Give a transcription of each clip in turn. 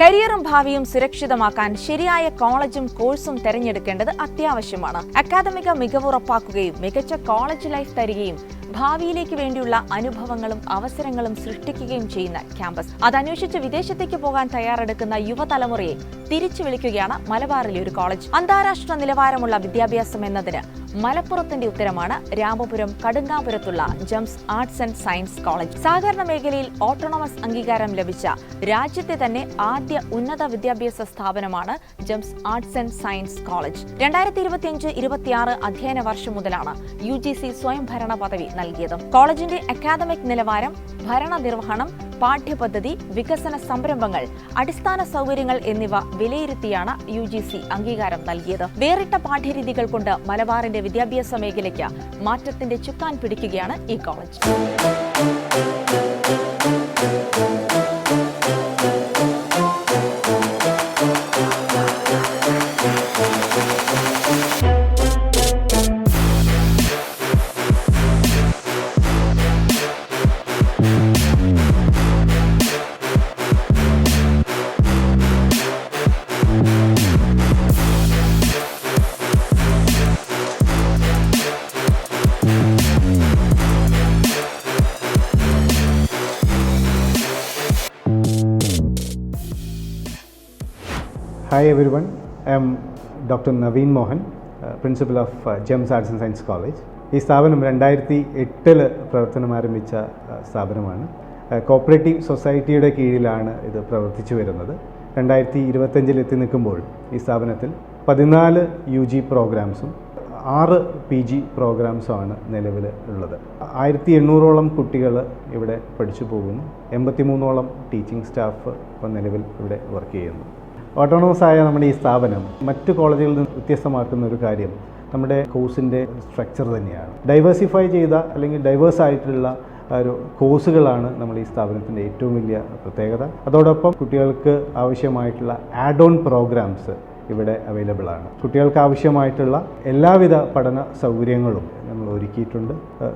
കരിയറും ഭാവിയും സുരക്ഷിതമാക്കാൻ ശരിയായ കോളേജും കോഴ്സും തിരഞ്ഞെടുക്കേണ്ടത് അത്യാവശ്യമാണ്. അക്കാദമിക മികവ് ഉറപ്പാക്കുകയും മികച്ച കോളേജ് ലൈഫ് തരികയും ഭാവിയിലേക്ക് വേണ്ടിയുള്ള അനുഭവങ്ങളും അവസരങ്ങളും സൃഷ്ടിക്കുകയും ചെയ്യുന്ന ക്യാമ്പസ്. അതന്വേഷിച്ച് വിദേശത്തേക്ക് പോകാൻ തയ്യാറെടുക്കുന്ന യുവതലമുറയെ തിരിച്ചു വിളിക്കുകയാണ് മലബാറിലെ ഒരു കോളേജ്. അന്താരാഷ്ട്ര നിലവാരമുള്ള വിദ്യാഭ്യാസം എന്നതിന് മലപ്പുറത്തിന്റെ ഉത്തരമാണ് രാമപുരം കടുങ്ങാപുരത്തുള്ള Gems arts and science college. സഹകരണ മേഖലയിൽ ഓട്ടോണമസ് അംഗീകാരം ലഭിച്ച രാജ്യത്തെ തന്നെ ആദ്യ ഉന്നത വിദ്യാഭ്യാസ സ്ഥാപനമാണ് Gems arts and science college. 2025-26 അധ്യയന വർഷം മുതലാണ് UGC സ്വയംഭരണ പദവി നൽകിയത്. കോളേജിന്റെ അക്കാദമിക് നിലവാരം, ഭരണ നിർവഹണം, പാഠ്യപദ്ധതി, വികസന സംരംഭങ്ങൾ, അടിസ്ഥാന സൗകര്യങ്ങൾ എന്നിവ വിലയിരുത്തിയാണ് UGC അംഗീകാരം നൽകിയത്. വേറിട്ട പാഠ്യരീതികൾ കൊണ്ട് മലബാറിന്റെ വിദ്യാഭ്യാസ മേഖലയ്ക്ക് മാറ്റത്തിന്റെ ചുക്കാൻ പിടിക്കുകയാണ് ഈ college. Hi everyone, I am Dr. Naveen Mohan, Principal of GEMS Arts and Science College. ഈ സ്ഥാപനം 2008 പ്രവർത്തനം ആരംഭിച്ച സ്ഥാപനമാണ്. കോപ്പറേറ്റീവ് സൊസൈറ്റിയുടെ കീഴിലാണ് ഇത് പ്രവർത്തിച്ചു വരുന്നത്. 2025 എത്തി നിൽക്കുമ്പോൾ ഈ സ്ഥാപനത്തിൽ 14 UG പ്രോഗ്രാംസും 6 PG പ്രോഗ്രാംസുമാണ് നിലവിൽ ഉള്ളത്. 1800ഓളം കുട്ടികൾ ഇവിടെ പഠിച്ചു പോകുന്നു. 83ഓളം ടീച്ചിങ് സ്റ്റാഫ് ഇപ്പോൾ നിലവിൽ ഇവിടെ വർക്ക് ചെയ്യുന്നു. ഓട്ടോണമസ് ആയ നമ്മുടെ ഈ സ്ഥാപനം മറ്റു കോളേജുകളിൽ നിന്ന് വ്യത്യസ്തമാക്കുന്ന ഒരു കാര്യം നമ്മുടെ കോഴ്സിൻ്റെ സ്ട്രക്ചർ തന്നെയാണ്. ഡൈവേഴ്സിഫൈ ചെയ്ത അല്ലെങ്കിൽ ഡൈവേഴ്സ് ആയിട്ടുള്ള ഒരു കോഴ്സുകളാണ് നമ്മൾ ഈ സ്ഥാപനത്തിൻ്റെ ഏറ്റവും വലിയ പ്രത്യേകത. അതോടൊപ്പം കുട്ടികൾക്ക് ആവശ്യമായിട്ടുള്ള ആഡ് ഓൺ പ്രോഗ്രാംസ് ഇവിടെ അവൈലബിൾ ആണ്. കുട്ടികൾക്ക് ആവശ്യമായിട്ടുള്ള എല്ലാവിധ പഠന സൗകര്യങ്ങളും നമ്മൾ ഒരുക്കിയിട്ടുണ്ട്.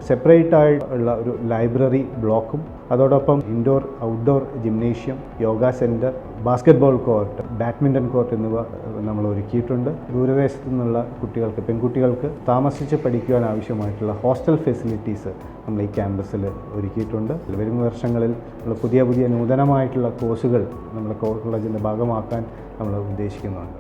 സെപ്പറേറ്റ് ആയിട്ടുള്ള ഒരു ലൈബ്രറി ബ്ലോക്കും അതോടൊപ്പം indoor outdoor gymnasium, yoga centre, basketball court, badminton court എന്നിവ നമ്മൾ ഒരുക്കിയിട്ടുണ്ട്. ദൂരദേശത്തു നിന്നുള്ള കുട്ടികൾക്ക്, പെൺകുട്ടികൾക്ക് താമസിച്ച് പഠിക്കുവാൻ ആവശ്യമായിട്ടുള്ള ഹോസ്റ്റൽ ഫെസിലിറ്റീസ് നമ്മൾ ഈ ക്യാമ്പസിൽ ഒരുക്കിയിട്ടുണ്ട്. വരും വർഷങ്ങളിൽ നമ്മൾ പുതിയ നൂതനമായിട്ടുള്ള കോഴ്സുകൾ നമ്മുടെ കോളേജിൻ്റെ ഭാഗമാക്കാൻ നമ്മൾ ഉദ്ദേശിക്കുന്നുണ്ട്.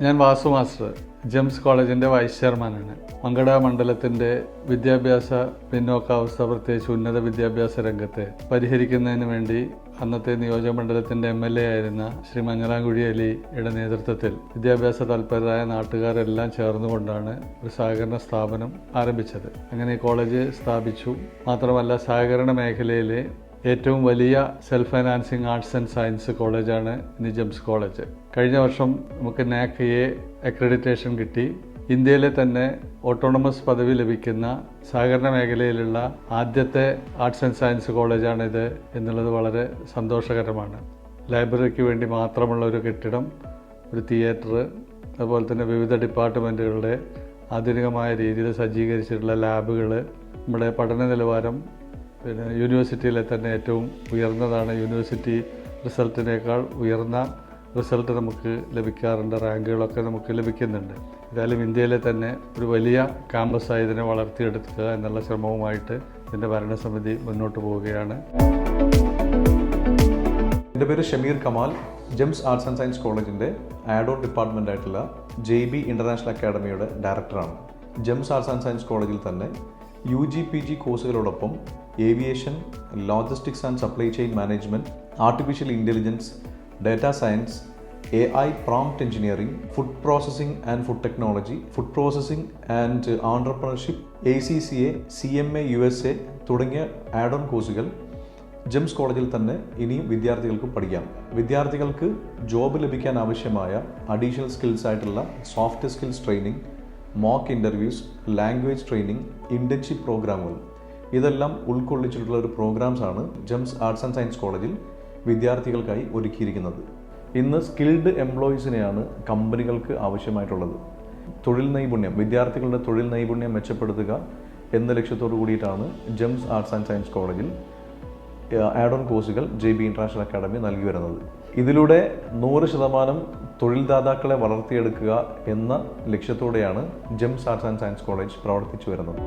ഞാൻ വാസു മാസ്റ്റർ, ജെംസ് കോളേജിൻ്റെ വൈസ് ചെയർമാനാണ്. മങ്കട മണ്ഡലത്തിൻ്റെ വിദ്യാഭ്യാസ പിന്നോക്കാവസ്ഥ, പ്രത്യേകിച്ച് ഉന്നത വിദ്യാഭ്യാസ രംഗത്തെ പരിഹരിക്കുന്നതിന് വേണ്ടി അന്നത്തെ നിയോജകമണ്ഡലത്തിൻ്റെ MLA ആയിരുന്ന ശ്രീ മഞ്ഞളാംകുഴി അലിയുടെ നേതൃത്വത്തിൽ വിദ്യാഭ്യാസ തൽപരരായ നാട്ടുകാരെല്ലാം ചേർന്നുകൊണ്ടാണ് ഒരു സഹകരണ സ്ഥാപനം ആരംഭിച്ചത്. അങ്ങനെ കോളേജ് സ്ഥാപിച്ചു. മാത്രമല്ല സഹകരണ മേഖലയിലെ ഏറ്റവും വലിയ self financing arts and science കോളേജാണ് ഇനി ജെംസ് കോളേജ്. കഴിഞ്ഞ വർഷം നമുക്ക് NAC A അക്രഡിറ്റേഷൻ കിട്ടി. ഇന്ത്യയിലെ തന്നെ ഓട്ടോണമസ് പദവി ലഭിക്കുന്ന സഹകരണ മേഖലയിലുള്ള ആദ്യത്തെ ആർട്സ് ആൻഡ് സയൻസ് കോളേജാണിത് എന്നുള്ളത് വളരെ സന്തോഷകരമാണ്. ലൈബ്രറിക്ക് വേണ്ടി മാത്രമുള്ള ഒരു കെട്ടിടം, ഒരു തിയേറ്റർ, അതുപോലെ തന്നെ വിവിധ ഡിപ്പാർട്ട്മെൻറ്റുകളുടെ ആധുനികമായ രീതിയിൽ സജ്ജീകരിച്ചിട്ടുള്ള ലാബുകൾ, നമ്മുടെ പഠന നിലവാരം പിന്നെ യൂണിവേഴ്സിറ്റിയിലെ തന്നെ ഏറ്റവും ഉയർന്നതാണ്. യൂണിവേഴ്സിറ്റി റിസൾട്ടിനേക്കാൾ ഉയർന്ന റിസൾട്ട് നമുക്ക് ലഭിക്കാറുണ്ട്. റാങ്കുകളൊക്കെ നമുക്ക് ലഭിക്കുന്നുണ്ട്. ഏതായാലും ഇന്ത്യയിലെ തന്നെ ഒരു വലിയ ക്യാമ്പസായി ഇതിനെ വളർത്തിയെടുക്കുക എന്നുള്ള ശ്രമവുമായിട്ട് ഇതിൻ്റെ ഭരണസമിതി മുന്നോട്ട് പോവുകയാണ്. എൻ്റെ പേര് Shameer Kamal, Gems arts and science കോളേജിൻ്റെ ആഡ് ഓൺ ഡിപ്പാർട്ട്മെൻ്റ് ആയിട്ടുള്ള JB ഇൻ്റർനാഷണൽ അക്കാഡമിയുടെ ഡയറക്ടറാണ്. ജെംസ് ആർട്സ് ആൻഡ് സയൻസ് കോളേജിൽ തന്നെ UG PG കോഴ്സുകളോടൊപ്പം aviation, logistics and supply chain management, artificial intelligence, data science, AI prompt engineering, food processing and food technology, food processing and entrepreneurship, ACCA, CMA USA തുടങ്ങിയ add on കോഴ്സുകൾ Gems കോളേജിൽ തന്നെ ഇനിയും വിദ്യാർത്ഥികൾക്ക് പഠിക്കാം. വിദ്യാർത്ഥികൾക്ക് ജോബ് ലഭിക്കാൻ ആവശ്യമായ അഡീഷണൽ സ്കിൽസ് ആയിട്ടുള്ള soft skills training, mock interviews, language training, internship പ്രോഗ്രാമുകൾ ഇതെല്ലാം ഉൾക്കൊള്ളിച്ചിട്ടുള്ള ഒരു പ്രോഗ്രാംസാണ് ജെംസ് ആർട്സ് ആൻഡ് സയൻസ് കോളേജിൽ വിദ്യാർത്ഥികൾക്കായി ഒരുക്കിയിരിക്കുന്നത്. ഇന്ന് സ്കിൽഡ് എംപ്ലോയീസിനെയാണ് കമ്പനികൾക്ക് ആവശ്യമായിട്ടുള്ളത്. തൊഴിൽ നൈപുണ്യം, വിദ്യാർത്ഥികളുടെ തൊഴിൽ നൈപുണ്യം മെച്ചപ്പെടുത്തുക എന്ന ലക്ഷ്യത്തോടു കൂടിയിട്ടാണ് ജെംസ് ആർട്സ് ആൻഡ് സയൻസ് കോളേജിൽ ആഡ് ഓൺ കോഴ്സുകൾ JB ഇൻ്റർനാഷണൽ അക്കാഡമി നൽകി വരുന്നത്. ഇതിലൂടെ 100% തൊഴിൽദാതാക്കളെ വളർത്തിയെടുക്കുക എന്ന ലക്ഷ്യത്തോടെയാണ് Gems arts and science college പ്രവർത്തിച്ചു വരുന്നത്.